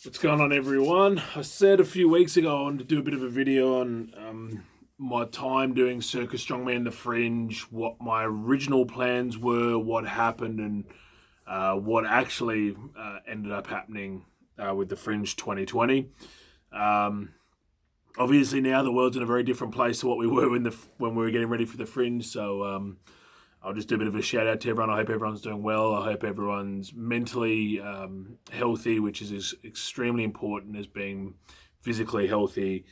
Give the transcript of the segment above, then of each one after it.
What's going on, everyone? I said a few weeks ago I wanted to do a bit of a video on my time doing Circus Strongman the Fringe, what my original plans were, what happened, and what actually ended up happening with the Fringe 2020. Um, Obviously, now the world's in a very different place to what we were when we were getting ready for the Fringe. So I'll just do a bit of a shout out to everyone. I hope everyone's doing well. I hope everyone's mentally healthy, which is as extremely important as being physically healthy.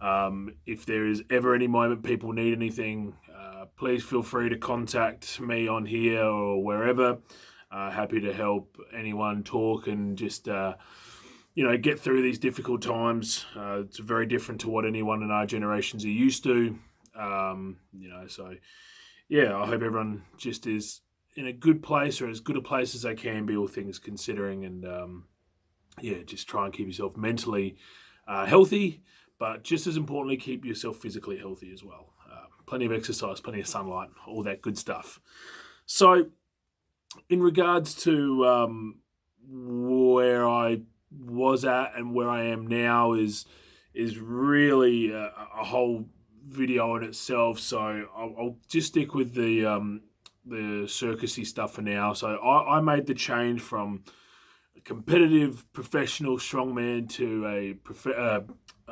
If there is ever any moment people need anything, please feel free to contact me on here or wherever. Happy to help anyone talk and just get through these difficult times. It's very different to what anyone in our generations are used to. So yeah, I hope everyone just is in a good place or as good a place as they can be, all things considering. And just try and keep yourself mentally healthy, but just as importantly, keep yourself physically healthy as well. Plenty of exercise, plenty of sunlight, all that good stuff. So, in regards to where I was at and where I am now is really a whole video in itself. So I'll just stick with the circusy stuff for now. So I made the change from a competitive professional strongman to a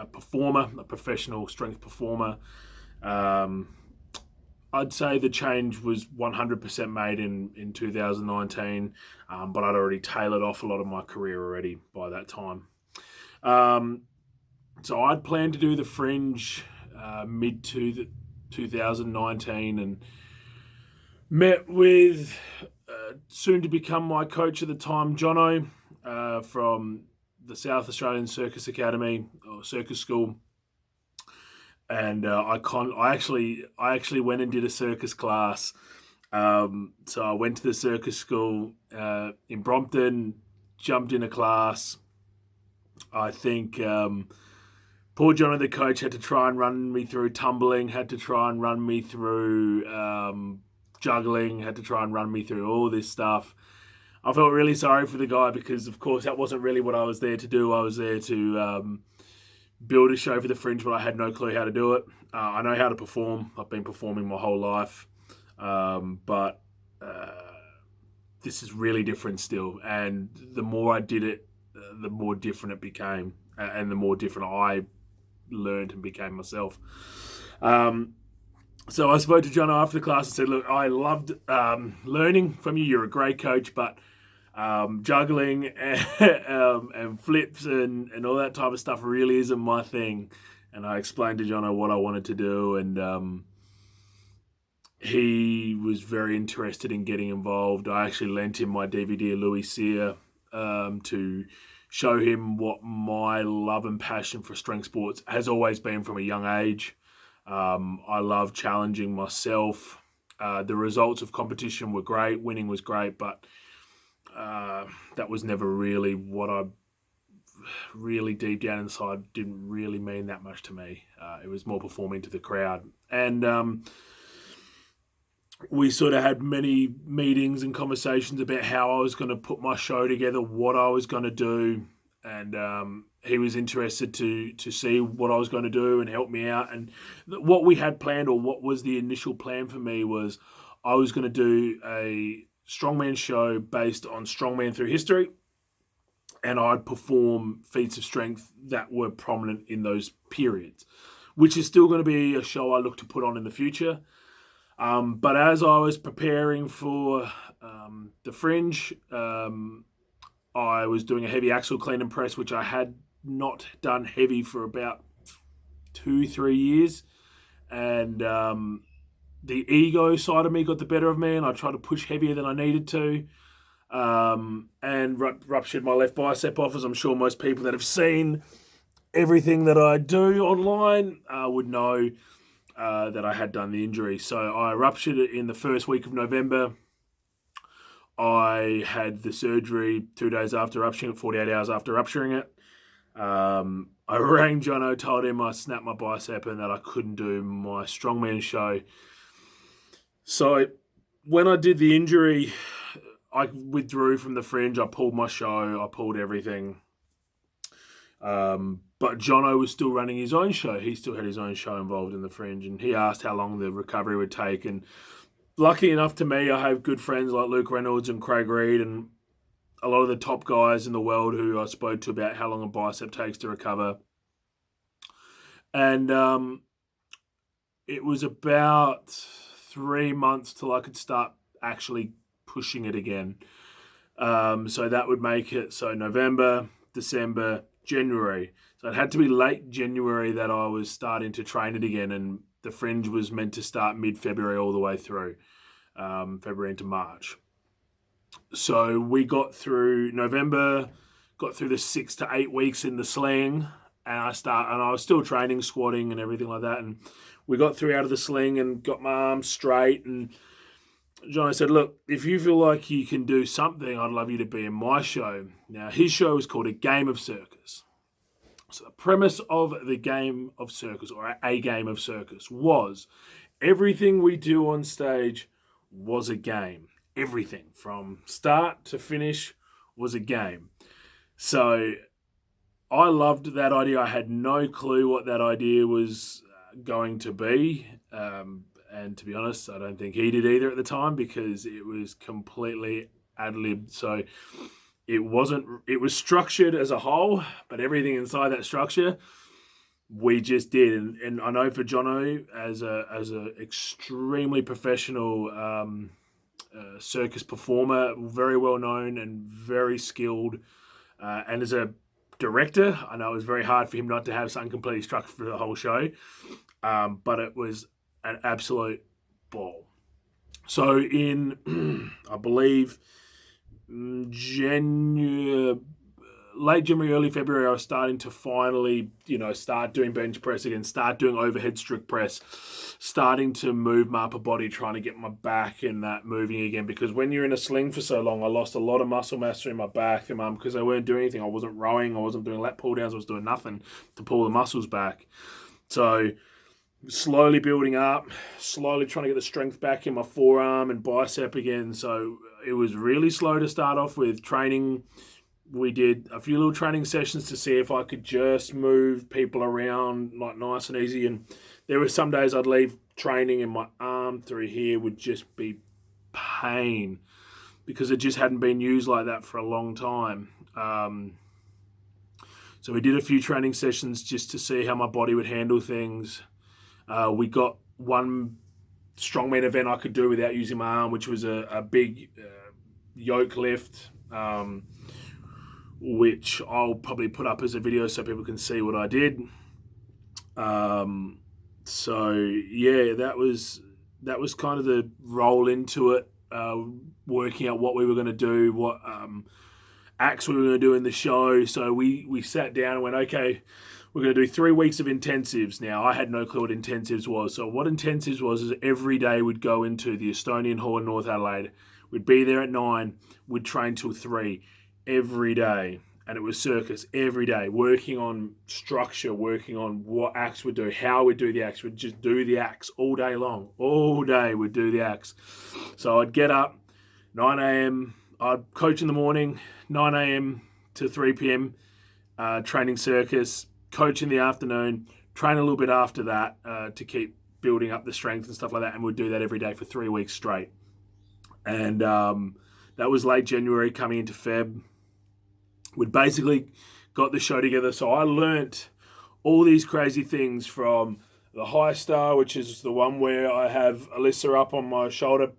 performer, a professional strength performer. I'd say the change was 100% made in 2019, but I'd already tailored off a lot of my career already by that time. So I'd planned to do the Fringe mid 2019 and met with soon to become my coach at the time, Jono, from the South Australian Circus Academy or Circus School. And I actually went and did a circus class. So I went to the circus school in Brompton, jumped in a class. I think poor Johnny, the coach, had to try and run me through tumbling, had to try and run me through juggling, had to try and run me through all this stuff. I felt really sorry for the guy because, of course, that wasn't really what I was there to do. I was there to build a show for the Fringe, but I had no clue how to do it. I know how to perform. I've been performing my whole life. But this is really different still. And the more I did it, the more different it became. And the more different I learned and became myself. So I spoke to John after the class and said, look, I loved learning from you. You're a great coach, but juggling and flips and all that type of stuff really isn't my thing. And I explained to Jono what I wanted to do, and he was very interested in getting involved. I actually lent him my DVD of Louis Cyr to show him what my love and passion for strength sports has always been from a young age. I love challenging myself. The results of competition were great. Winning was great, but that was never really what I really deep down inside didn't really mean that much to me. It was more performing to the crowd. And we sort of had many meetings and conversations about how I was going to put my show together, what I was going to do. And he was interested to see what I was going to do and help me out. And what we had planned, or what was the initial plan for me, was I was going to do a strongman show based on strongman through history, and I'd perform feats of strength that were prominent in those periods, which is still going to be a show I look to put on in the future. But as I was preparing for the Fringe, I was doing a heavy axle clean and press, which I had not done heavy for about 2-3 years. And the ego side of me got the better of me, and I tried to push heavier than I needed to. And ruptured my left bicep off, as I'm sure most people that have seen everything that I do online would know that I had done the injury. So I ruptured it in the first week of November. I had the surgery 2 days after rupturing it, 48 hours after rupturing it. I rang Jono, told him I snapped my bicep and that I couldn't do my strongman show. So when I did the injury, I withdrew from the Fringe. I pulled my show. I pulled everything. But Jono was still running his own show. He still had his own show involved in the Fringe, and he asked how long the recovery would take. And lucky enough to me, I have good friends like Luke Reynolds and Craig Reed and a lot of the top guys in the world who I spoke to about how long a bicep takes to recover. And it was about 3 months till I could start actually pushing it again. So that would make it November, December, January. So it had to be late January that I was starting to train it again, and the Fringe was meant to start mid-February all the way through, February into March. So we got through November, got through the 6 to 8 weeks in the sling, and I was still training, squatting and everything like that. And we got through out of the sling and got my arms straight. And Johnny said, look, if you feel like you can do something, I'd love you to be in my show. Now, his show is called A Game of Circus. So the premise of the Game of Circus, or A Game of Circus, was everything we do on stage was a game. Everything from start to finish was a game. So I loved that idea. I had no clue what that idea was going to be. And to be honest, I don't think he did either at the time, because it was completely ad-libbed. So it was structured as a whole, but everything inside that structure, we just did. And I know for Jono, as a extremely professional circus performer, very well known and very skilled, and as a director, I know it was very hard for him not to have something completely structured for the whole show, but it was an absolute ball. So in, I believe, late January, early February, I was starting to finally, start doing bench press again, start doing overhead strict press, starting to move my upper body, trying to get my back in that moving again. Because when you're in a sling for so long, I lost a lot of muscle mass in my back, because I weren't doing anything. I wasn't rowing, I wasn't doing lat pull downs, I was doing nothing to pull the muscles back. So slowly building up, slowly trying to get the strength back in my forearm and bicep again. So it was really slow to start off with training. We did a few little training sessions to see if I could just move people around like nice and easy. And there were some days I'd leave training and my arm through here would just be pain, because it just hadn't been used like that for a long time. So we did a few training sessions just to see how my body would handle things. We got one strongman event I could do without using my arm, which was a big yoke lift, which I'll probably put up as a video so people can see what I did. So yeah, that was kind of the roll into it, working out what we were going to do, what acts we were going to do in the show. So we sat down and went, okay, we're going to do 3 weeks of intensives. Now, I had no clue what intensives was. So what intensives was is every day we'd go into the Estonian Hall in North Adelaide. We'd be there at 9. We'd train till 3 every day. And it was circus every day, working on structure, working on what acts we'd do, how we'd do the acts. We'd just do the acts all day long. All day we'd do the acts. So I'd get up, 9 a.m. I'd coach in the morning, 9 a.m. to 3 p.m., training circus, coach in the afternoon, train a little bit after that to keep building up the strength and stuff like that. And we'd do that every day for 3 weeks straight. And that was late January coming into Feb. We'd basically got the show together. So I learnt all these crazy things from the high star, which is the one where I have Alyssa up on my shoulder,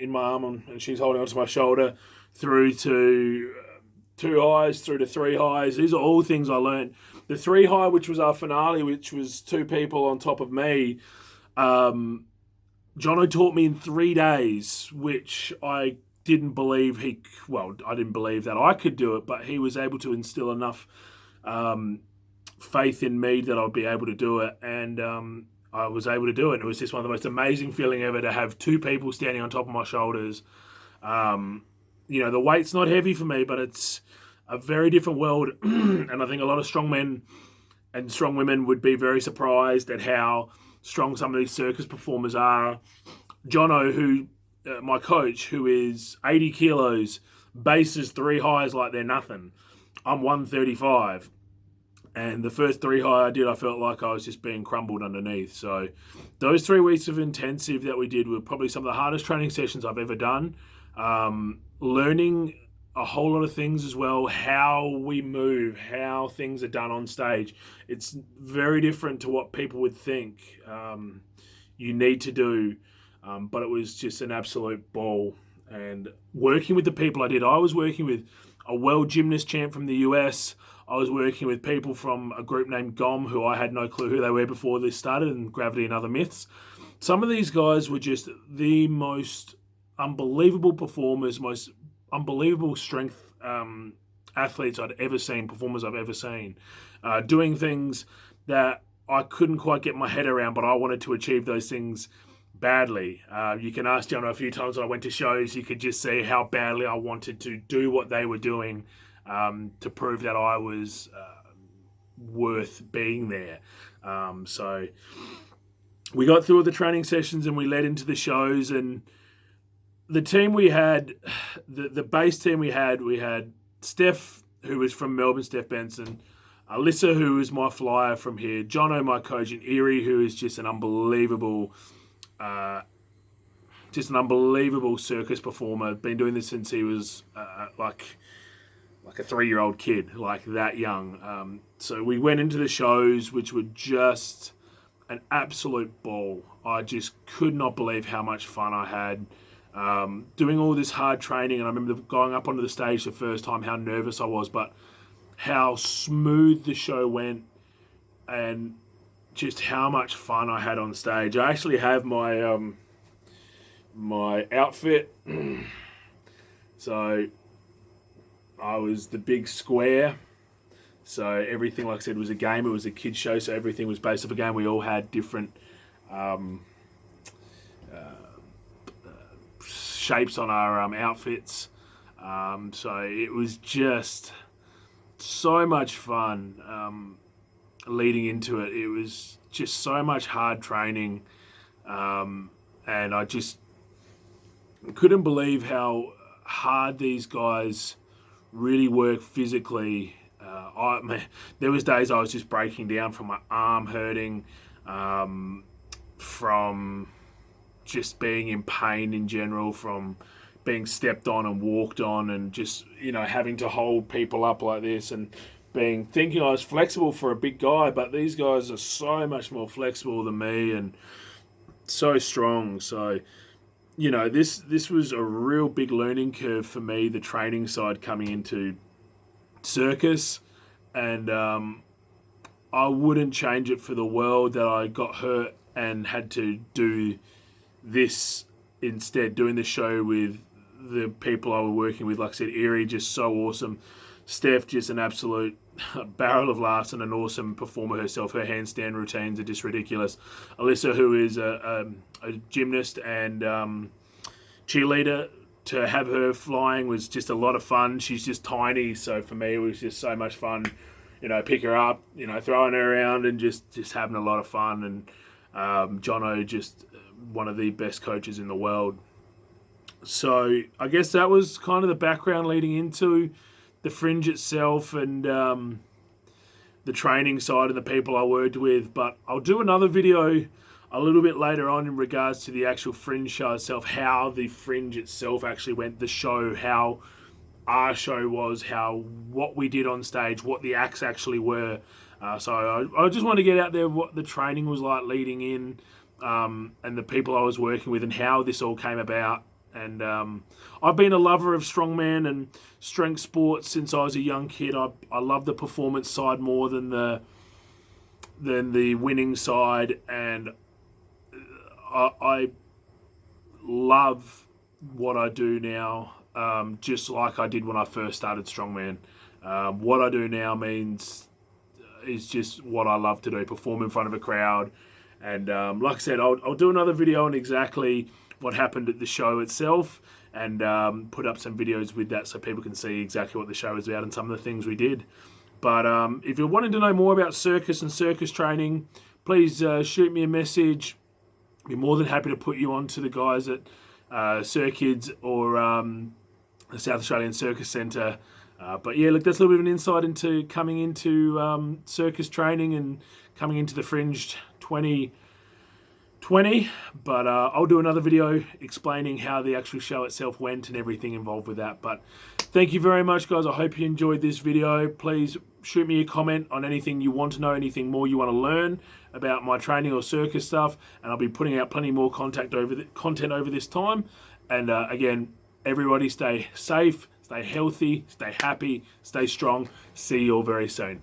in my arm, and she's holding onto my shoulder, through to 2 highs, through to 3 highs. These are all things I learned. The 3 high, which was our finale, which was 2 people on top of me, Jono taught me in 3 days, which I didn't believe I didn't believe that I could do it, but he was able to instill enough faith in me that I'd be able to do it. And I was able to do it. And it was just one of the most amazing feeling ever to have 2 people standing on top of my shoulders. The weight's not heavy for me, but it's a very different world. And I think a lot of strong men and strong women would be very surprised at how strong some of these circus performers are. Jono, who my coach, who is 80 kilos, bases 3 highs like they're nothing. I'm 135. And the first 3 high I did, I felt like I was just being crumbled underneath. So those 3 weeks of intensive that we did were probably some of the hardest training sessions I've ever done. Learning a whole lot of things as well, how we move, how things are done on stage. It's very different to what people would think you need to do, but it was just an absolute ball. And working with the people I was working with a world gymnast champ from the US. I was working with people from a group named GOM who I had no clue who they were before this started, and Gravity and Other Myths. Some of these guys were just the most unbelievable performers, most unbelievable strength athletes I'd ever seen, performers I've ever seen, doing things that I couldn't quite get my head around, but I wanted to achieve those things badly. You can ask Jono a few times when I went to shows, you could just see how badly I wanted to do what they were doing to prove that I was worth being there. So we got through all the training sessions and we led into the shows, and the team we had, the base team we had Steph, who was from Melbourne, Steph Benson, Alyssa, who was my flyer from here, Jono, my coach, and Erie, who is just an unbelievable circus performer. Been doing this since he was like a 3-year-old kid, like that young. So we went into the shows, which were just an absolute ball. I just could not believe how much fun I had. Doing all this hard training, and I remember going up onto the stage the first time, how nervous I was, but how smooth the show went, and just how much fun I had on stage. I actually have my my outfit. So I was the big square. So everything, like I said, was a game. It was a kids show, so everything was based off a game. We all had different shapes on our outfits. So it was just so much fun leading into it. It was just so much hard training, and I just couldn't believe how hard these guys really work physically. There was days I was just breaking down from my arm hurting, from just being in pain in general, from being stepped on and walked on, and just, having to hold people up like this, and thinking I was flexible for a big guy, but these guys are so much more flexible than me and so strong. So, this was a real big learning curve for me, the training side coming into circus, and I wouldn't change it for the world that I got hurt and had to do this instead, doing the show with the people I was working with. Like I said, Erie, just so awesome. Steph, just an absolute barrel of laughs and an awesome performer herself. Her handstand routines are just ridiculous. Alyssa, who is a gymnast and cheerleader, to have her flying was just a lot of fun. She's just tiny, so for me it was just so much fun. Pick her up, throwing her around and just having a lot of fun. And Jono, just one of the best coaches in the world. So I guess that was kind of the background leading into the Fringe itself, and the training side and the people I worked with. But I'll do another video a little bit later on in regards to the actual Fringe show itself, how the Fringe itself actually went, the show, how our show was, what we did on stage, what the acts actually were. So I just want to get out there what the training was like leading in, and the people I was working with, and how this all came about. And I've been a lover of strongman and strength sports since I was a young kid. I love the performance side more than the winning side, and I love what I do now, just like I did when I first started strongman. What I do now is just what I love to do, perform in front of a crowd. And like I said, I'll do another video on exactly what happened at the show itself, and put up some videos with that so people can see exactly what the show is about and some of the things we did. But if you're wanting to know more about circus and circus training, please shoot me a message. I'd be more than happy to put you on to the guys at Cir Kids or the South Australian Circus Centre. But yeah, look, that's a little bit of an insight into coming into circus training and coming into the Fringe 2020. But I'll do another video explaining how the actual show itself went and everything involved with that. But thank you very much, guys. I hope you enjoyed this video. Please shoot me a comment on anything you want to know, anything more you want to learn about my training or circus stuff. And I'll be putting out plenty more content over this time. And again, everybody stay safe, stay healthy, stay happy, stay strong. See you all very soon.